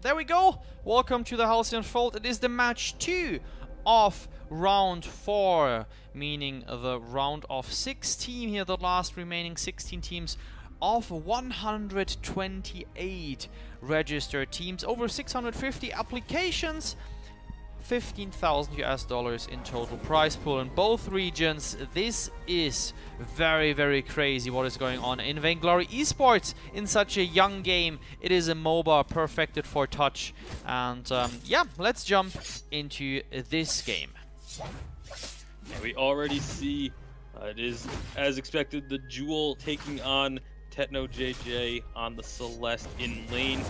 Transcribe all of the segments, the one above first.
there we go. Welcome to the Halcyon Fold. It is the match 2 of round 4, meaning the round of 16 here, the last remaining 16 teams of 128 registered teams, over 650 applications, $15,000 US in total prize pool in both regions. This is very, very crazy what is going on in Vainglory Esports in such a young game. It is a MOBA perfected for touch, and yeah, let's jump into this game. Yeah, we already see it is, as expected, the Jewel taking on Techno JJ on the Celeste in lane.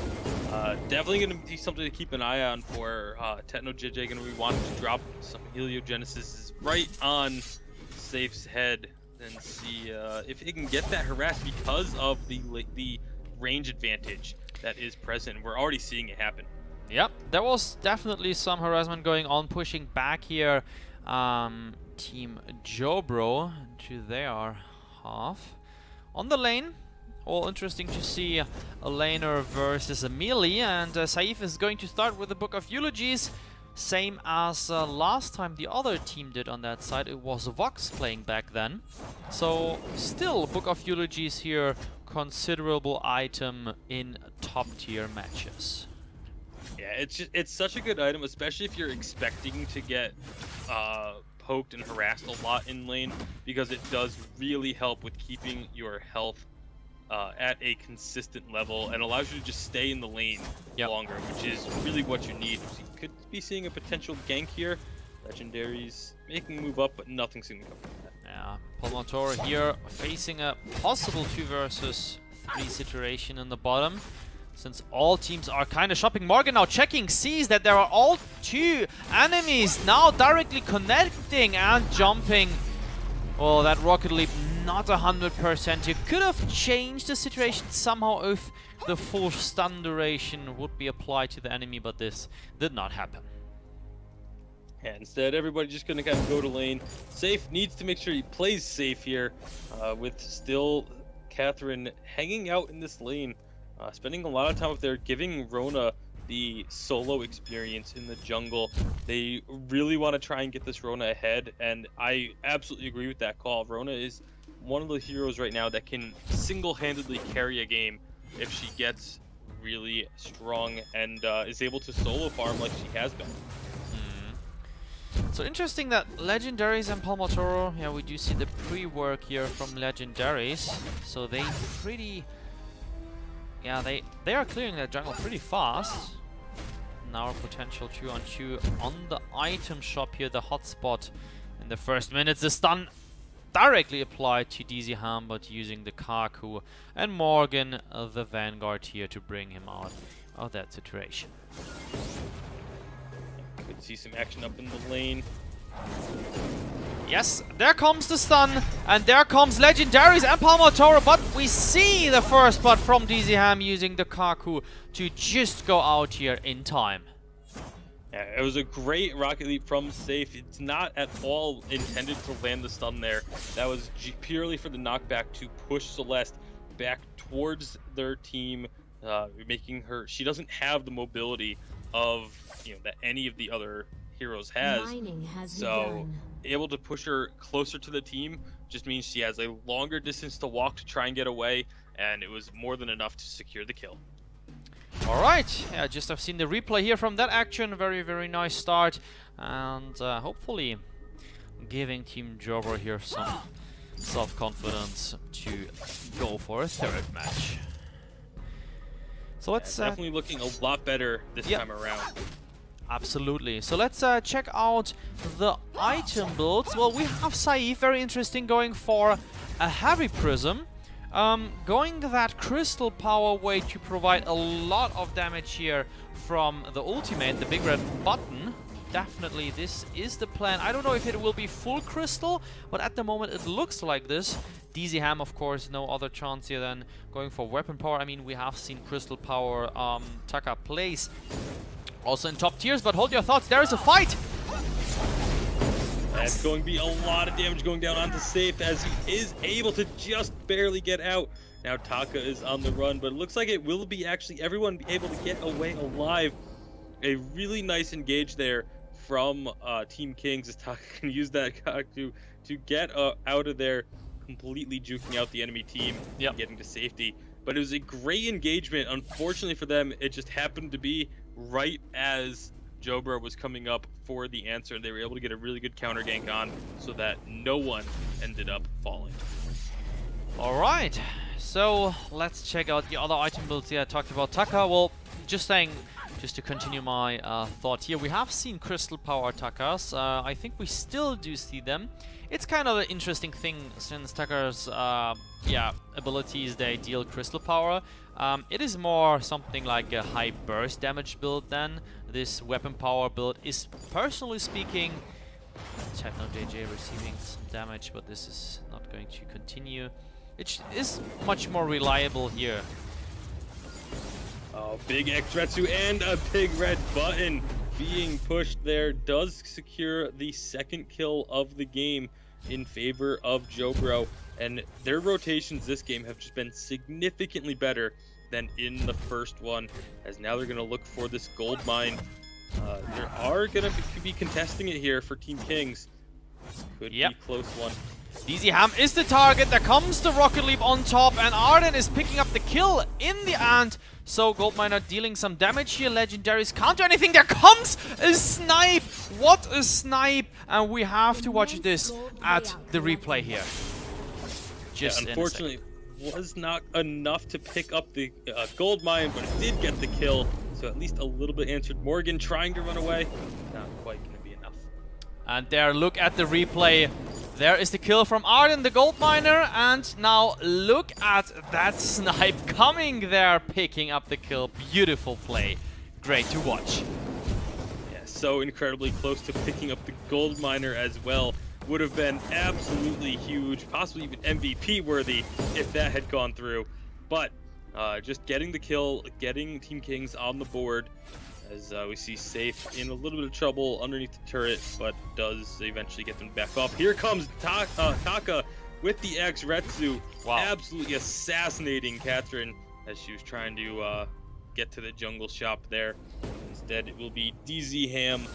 Definitely going to be something to keep an eye on for Techno JJ. Going to be wanting to drop some Heliogenesis right on Safe's head and see if he can get that harass because of the range advantage that is present. We're already seeing it happen. Yep, there was definitely some harassment going on, pushing back here. Team JoBro to their half. On the lane, all interesting to see a laner versus a melee, and Saif is going to start with the Book of Eulogies, same as last time the other team did on that side. It was Vox playing back then. So still Book of Eulogies here, considerable item in top tier matches. Yeah, it's such a good item, especially if you're expecting to get poked and harassed a lot in lane, because it does really help with keeping your health at a consistent level and allows you to just stay in the lane longer, which is really what you need. So you could be seeing a potential gank here. Legendaries making a move up, but nothing's going to come from that. Yeah, Palmator here facing a possible 2 versus 3 situation in the bottom, since all teams are kind of shopping. Morgan now checking, sees that there are all 2 enemies now directly connecting and jumping. Well, that rocket leap not 100%. You could have changed the situation somehow if the full stun duration would be applied to the enemy, but this did not happen. Yeah, instead, everybody just going to kind of go to lane. Safe needs to make sure he plays safe here, with still Catherine hanging out in this lane, spending a lot of time up there, giving Rona the solo experience in the jungle. They really want to try and get this Rona ahead, and I absolutely agree with that call. Rona is one of the heroes right now that can single-handedly carry a game if she gets really strong and is able to solo farm like she has been. So interesting that Legendaries and Palmatoro, yeah, we do see the pre-work here from Legendaries. So they pretty... yeah, they are clearing their jungle pretty fast. Now a potential 2-on-2 on the item shop here, the hotspot in the first minutes. The stun directly applied to DZ Ham, but using the Kaku and Morgan, the Vanguard here, to bring him out of that situation. Could see some action up in the lane. Yes, there comes the stun, and there comes Legendaries and Palmatoro, but we see the first spot from DZ Ham using the Kaku to just go out here in time. Yeah, it was a great rocket leap from Safe. It's not at all intended to land the stun there. That was purely for the knockback to push Celeste back towards their team, making her... she doesn't have the mobility of, that any of the other heroes has. So able to push her closer to the team just means she has a longer distance to walk to try and get away, and it was more than enough to secure the kill. Alright, yeah, just have seen the replay here from that action. Very, very nice start, and hopefully giving Team JoBro here some self-confidence to go for a 3rd match. So let's definitely looking a lot better this time around. Absolutely. So let's check out the item builds. Well, we have Saif, very interesting, going for a heavy prism. Going that crystal power way to provide a lot of damage here from the ultimate, the big red button. Definitely this is the plan. I don't know if it will be full crystal, but at the moment it looks like this. DZ Ham, of course, no other chance here than going for weapon power. I mean, we have seen crystal power Taka plays also in top tiers, but hold your thoughts, there is a fight! That's going to be a lot of damage going down onto Safe as he is able to just barely get out. Now Taka is on the run, but it looks like it will be actually everyone be able to get away alive. A really nice engage there from TeamKings as Taka can use that to get out of there, completely juking out the enemy team and getting to safety. But it was a great engagement. Unfortunately for them, it just happened to be right as JoBro was coming up for the answer. They were able to get a really good counter gank on so that no one ended up falling. All right, so let's check out the other item builds here. I talked about Taka. Well, just to continue my thought here, we have seen crystal power Takas. I think we still do see them. It's kind of an interesting thing since Taka's abilities, they deal crystal power. It is more something like a high burst damage build than this weapon power build is, personally speaking. Techno JJ receiving some damage, but this is not going to continue. It is much more reliable here. Oh, big X-Retsu and a big red button being pushed there does secure the second kill of the game in favor of JoBro. And their rotations this game have just been significantly better than in the first one, as now they're going to look for this gold mine. They are going to be contesting it here for TeamKings. Could be a close one. DZ Ham is the target. There comes the Rocket Leap on top, and Arden is picking up the kill in the end. So Goldminer dealing some damage here. Legendaries can't do anything. There comes a snipe. What a snipe! And we have to watch this at the replay here. Just unfortunately, was not enough to pick up the gold mine, but it did get the kill. So at least a little bit answered. Morgan trying to run away. Not quite going to be enough. And there, look at the replay. There is the kill from Arden, the gold miner, and now look at that snipe coming there, picking up the kill. Beautiful play. Great to watch. Yeah, so incredibly close to picking up the gold miner as well. Would have been absolutely huge, possibly even MVP worthy if that had gone through. But just getting the kill, getting TeamKings on the board, as we see Safe in a little bit of trouble underneath the turret, but does eventually get them back up. Here comes Taka with the X-Retsu, absolutely assassinating Catherine as she was trying to get to the jungle shop there. Instead, it will be DZ Ham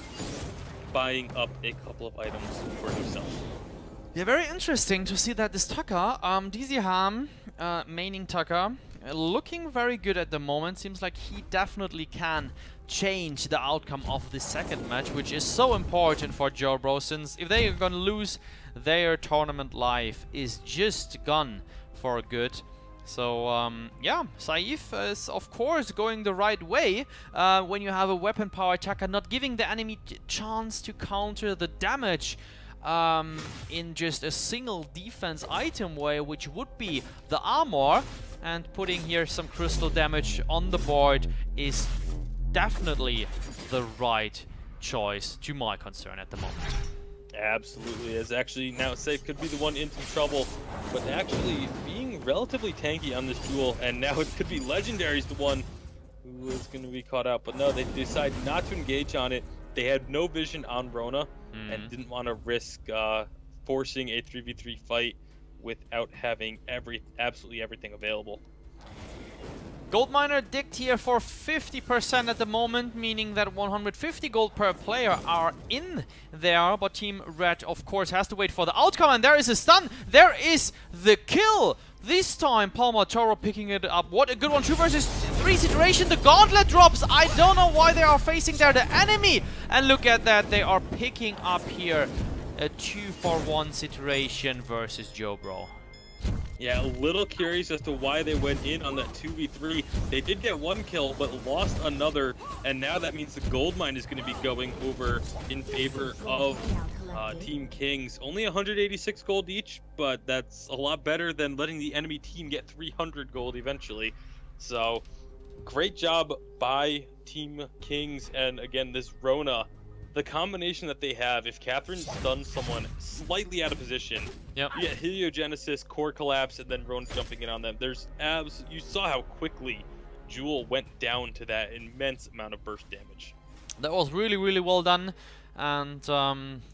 buying up a couple of items for himself. Yeah, very interesting to see that this Taka, DZ Ham, maining Taka, looking very good at the moment. Seems like he definitely can change the outcome of the second match, which is so important for JoBro, since if they are gonna lose, their tournament life is just gone for good. So yeah, Saif is of course going the right way when you have a weapon power attacker not giving the enemy chance to counter the damage in just a single defense item way, which would be the armor, and putting here some crystal damage on the board is definitely the right choice to my concern at the moment. Absolutely, as actually now Safe could be the one into trouble, but actually being relatively tanky on this duel, and now it could be Legendary's the one who is going to be caught out. But no, they decide not to engage on it. They had no vision on Rona and didn't want to risk forcing a 3v3 fight without having absolutely everything available. Goldminer digged here for 50% at the moment, meaning that 150 gold per player are in there, but Team Red of course has to wait for the outcome, and there is a stun, there is the kill! This time Palma Toro picking it up. What a good one, 2 versus 3 situation, the gauntlet drops! I don't know why they are facing there the enemy! And look at that, they are picking up here a 2-for-1 situation versus JoBro. Yeah, a little curious as to why they went in on that 2v3. They did get one kill, but lost another, and now that means the gold mine is going to be going over in favor of TeamKings. Only 186 gold each, but that's a lot better than letting the enemy team get 300 gold eventually. So, great job by TeamKings, and again, this Rona. The combination that they have, if Catherine stuns someone slightly out of position, you get Heliogenesis, Core Collapse, and then Rona jumping in on them. There's you saw how quickly Jewel went down to that immense amount of burst damage. That was really, really well done. And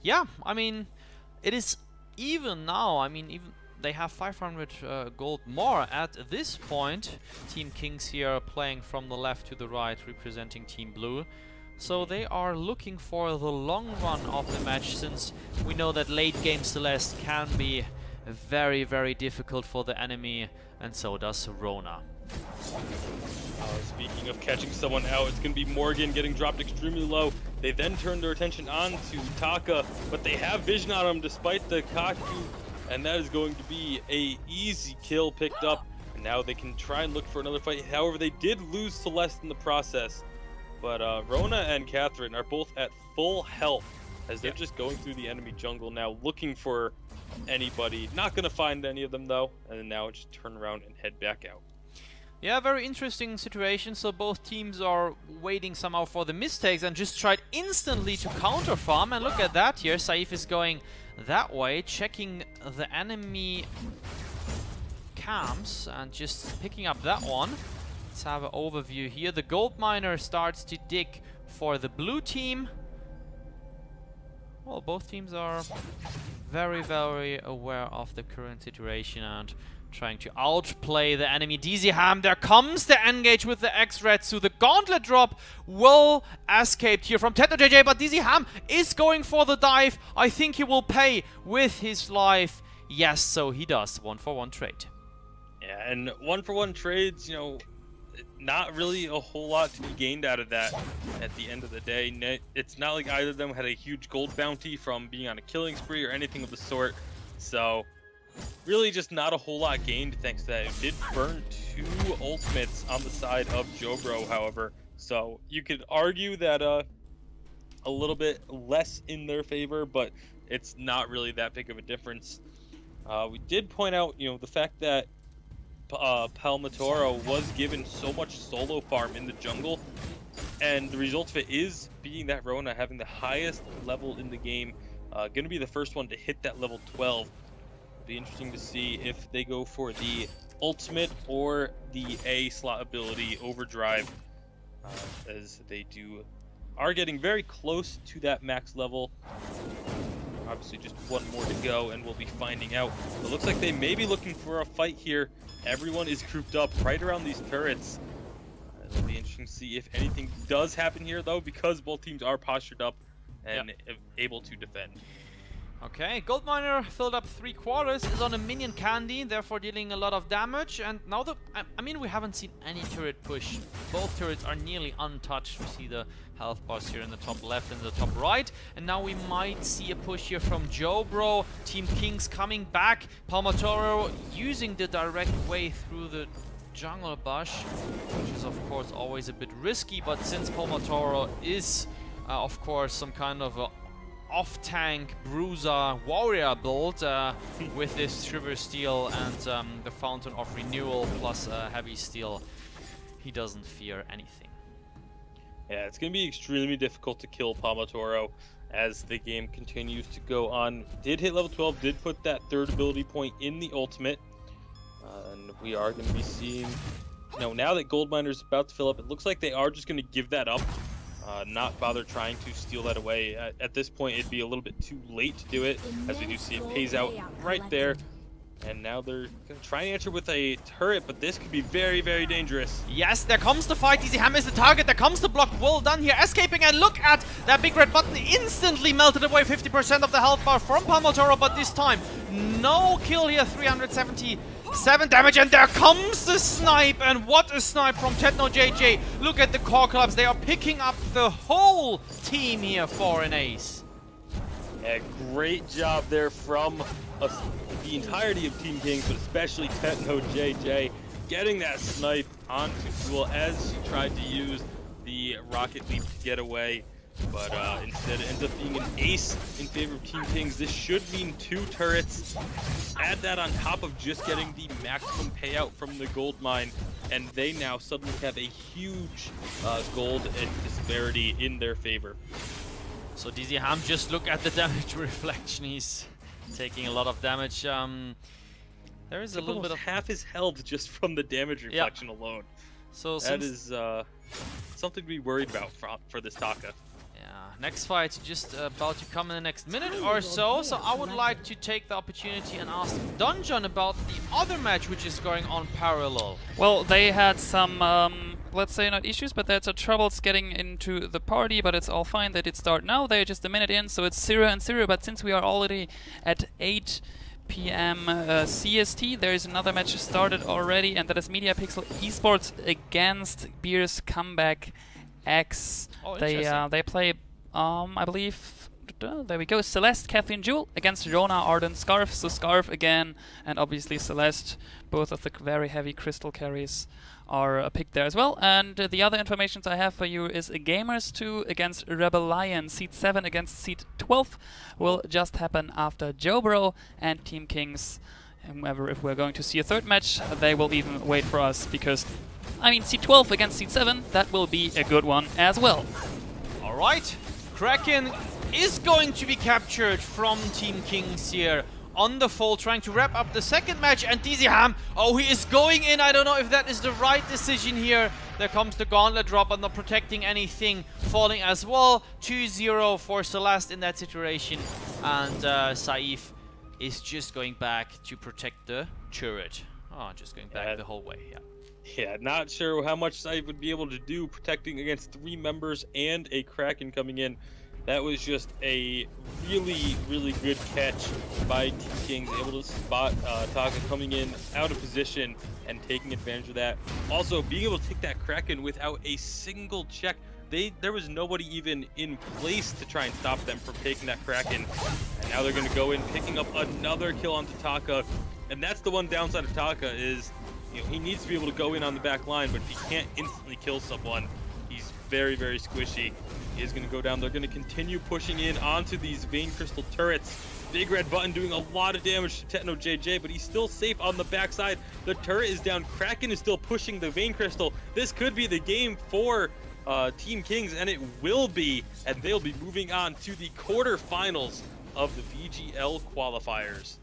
yeah, I mean, it is even now, I mean, even they have 500 gold more at this point. TeamKings here playing from the left to the right, representing Team Blue. So they are looking for the long run of the match, since we know that late game Celeste can be very, very difficult for the enemy, and so does Rona. Speaking of catching someone out, it's going to be Morgan getting dropped extremely low. They then turn their attention on to Taka, but they have vision on him despite the Kaku, and that is going to be a easy kill picked up. And now they can try and look for another fight. However, they did lose Celeste in the process. But Rona and Catherine are both at full health as they're just going through the enemy jungle now, looking for anybody. Not going to find any of them, though, and then now just turn around and head back out. Yeah, very interesting situation. So both teams are waiting somehow for the mistakes and just tried instantly to counter farm. And look at that here. Saif is going that way, checking the enemy camps and just picking up that one. Let's have an overview here. The gold miner starts to dig for the blue team. Well, both teams are very, very aware of the current situation and trying to outplay the enemy. DZHam, there comes the engage with the X-Red, so the gauntlet drop will escape here from TechnoJJ, but DZHam is going for the dive. I think he will pay with his life. Yes, so he does. 1-for-1 trade. Yeah, and 1-for-1 trades, you know, not really a whole lot to be gained out of that at the end of the day. It's not like either of them had a huge gold bounty from being on a killing spree or anything of the sort. So really just not a whole lot gained thanks to that. It did burn 2 ultimates on the side of JoBro, however. So you could argue that a little bit less in their favor, but it's not really that big of a difference. We did point out, you know, the fact that Palmatoro was given so much solo farm in the jungle, and the result of it is being that Rona having the highest level in the game, going to be the first one to hit that level 12. It'll be interesting to see if they go for the ultimate or the A slot ability overdrive, as they are getting very close to that max level. Obviously just one more to go and we'll be finding out. It looks like they may be looking for a fight here. Everyone is grouped up right around these turrets. It'll be interesting to see if anything does happen here, though, because both teams are postured up and able to defend. Okay, gold miner filled up 3/4, is on a minion candy, therefore dealing a lot of damage. And now I mean, we haven't seen any turret push. Both turrets are nearly untouched. We see the health bars here in the top left and the top right. And now we might see a push here from JoBro. TeamKings coming back. Palmatoro using the direct way through the jungle bush, which is of course always a bit risky. But since Palmatoro is of course some kind of a off-tank bruiser warrior build with this Shiver Steel and the Fountain of Renewal plus heavy steel, he doesn't fear anything. Yeah, it's going to be extremely difficult to kill Palmatoro as the game continues to go on. Did hit level 12, did put that 3rd ability point in the ultimate, and we are going to be seeing, now that Gold Miner is about to fill up, it looks like they are just going to give that up. Not bother trying to steal that away. At this point, it'd be a little bit too late to do it, as we do see it pays out right there. And now they're going to try and answer with a turret, but this could be very, very dangerous. Yes, there comes the fight. DZHam is the target. There comes the block. Well done here. Escaping, and look at that big red button. Instantly melted away 50% of the health bar from Palmatoro, but this time, no kill here. 377 damage, and there comes the snipe. And what a snipe from TechnoJJ. Look at the core clubs. They are picking up the whole team here for an ace. Yeah, great job there from the entirety of TeamKings, but especially TechnoJJ, getting that snipe onto Duel as she tried to use the rocket leap to get away. But instead it ends up being an ace in favor of TeamKings. This should mean 2 turrets. Add that on top of just getting the maximum payout from the gold mine, and they now suddenly have a huge gold and disparity in their favor. So DZHam, just look at the damage reflection. He's taking a lot of damage. There is a little bit of half his health just from the damage reflection alone. So that is something to be worried about for this Taka. Next fight just about to come in the next minute or so, so I would like to take the opportunity and ask Donjon about the other match which is going on parallel. Well, they had some, let's say not issues, but they had some troubles getting into the party, but it's all fine. They did start now. They're just a minute in, so it's 0-0, but since we are already at 8 p.m. CST, there is another match started already, and that is MediaPixel Esports against Beer's Comeback X. Oh, they play, I believe, there we go, Celeste, Kathleen Jewel against Rona, Arden, Scarf. So Scarf again, and obviously Celeste, both of the very heavy crystal carries are picked there as well. And the other information I have for you is Gamers 2 against Rebel Lion. Seed 7 against Seed 12 will just happen after JoBro and TeamKings. However, if we're going to see a third match, they will even wait for us, because, I mean, Seed 12 against Seed 7, that will be a good one as well. Alright, Kraken is going to be captured from TeamKings here on the fall, trying to wrap up the second match, and DZHam, oh, he is going in. I don't know if that is the right decision here. There comes the gauntlet drop, but not protecting anything, falling as well. 2-0 for Celeste in that situation, and Saif is just going back to protect the turret. Oh, just going back the whole way, yeah. Yeah, not sure how much Saif would be able to do protecting against 3 members and a Kraken coming in. That was just a really, really good catch by TeamKings, able to spot Taka coming in out of position and taking advantage of that. Also, being able to take that Kraken without a single check. There was nobody even in place to try and stop them from taking that Kraken. And now they're going to go in, picking up another kill onto Taka. And that's the one downside of Taka is, you know, he needs to be able to go in on the back line, but if he can't instantly kill someone, he's very, very squishy. He is going to go down. They're going to continue pushing in onto these Vein Crystal turrets. Big red button doing a lot of damage to Techno JJ, but he's still safe on the backside. The turret is down. Kraken is still pushing the Vein Crystal. This could be the game for TeamKings, and it will be, and they'll be moving on to the quarterfinals of the VGL qualifiers.